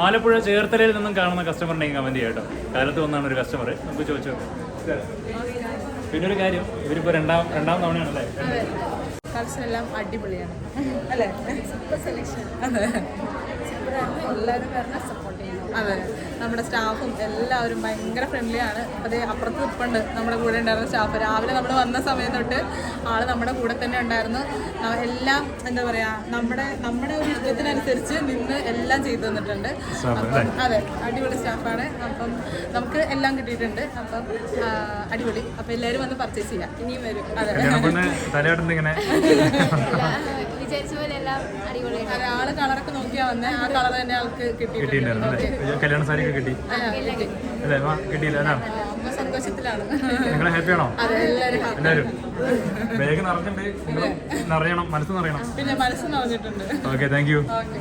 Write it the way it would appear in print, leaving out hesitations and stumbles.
ആലപ്പുഴ ചേർത്തലയിൽ നിന്നും കാണുന്ന കസ്റ്റമറിനെയും കമന്റ് ചെയ്യാം കേട്ടോ. കാലത്ത് വന്നാണ് ഒരു കസ്റ്റമർ, നമുക്ക് ചോദിച്ചു. പിന്നെ ഒരു കാര്യം, ഇവരിപ്പോൾ രണ്ടാം തവണയാണല്ലേ? കളക്ഷൻ എല്ലാം അടിപൊളിയാണ് അല്ലേ? Super selection. അതെ, എല്ലാവരും പറഞ്ഞാൽ സപ്പോർട്ട് ചെയ്യണം. അതെ, നമ്മുടെ സ്റ്റാഫും എല്ലാവരും ഭയങ്കര ഫ്രണ്ട്ലിയാണ്. അതേ അപ്പുറത്ത് നിൽപ്പുണ്ട് നമ്മുടെ കൂടെ ഉണ്ടായിരുന്ന സ്റ്റാഫ്. രാവിലെ നമ്മൾ വന്ന സമയം തൊട്ട് ആൾ നമ്മുടെ കൂടെ തന്നെ ഉണ്ടായിരുന്നു. എല്ലാം എന്താ പറയുക, നമ്മുടെ ഒരു ഇഷ്ടത്തിനനുസരിച്ച് നിന്ന് എല്ലാം ചെയ്തു തന്നിട്ടുണ്ട്. അപ്പം അതെ, അടിപൊളി സ്റ്റാഫാണ്. അപ്പം നമുക്ക് എല്ലാം കിട്ടിയിട്ടുണ്ട്. അപ്പം അടിപൊളി. അപ്പം എല്ലാവരും വന്ന് പർച്ചേസ് ചെയ്യാം, ഇനിയും വരും. അതെ, വിചാരിച്ച പോലെ എല്ലാം അടിപൊളിയാണ്. അതെ, ആള് കളറൊക്കെ നോക്കിയാ വന്നേ, ആ കളർ തന്നെ ആൾക്ക് കിട്ടിയിട്ടുണ്ട്. കല്യാണ സാരി കിട്ടി സന്തോഷത്തിലാണ്. നിങ്ങൾ ഹാപ്പിയാണോ? അതെ, എല്ലാവരും വേഗം നിറഞ്ഞിട്ടുണ്ട്. നിങ്ങൾ നിറയണം, മനസ്സ് നിറയണം. പിന്നെ മനസ്സ് നിറഞ്ഞിട്ടുണ്ട്. Okay, thank you. ഓക്കെ.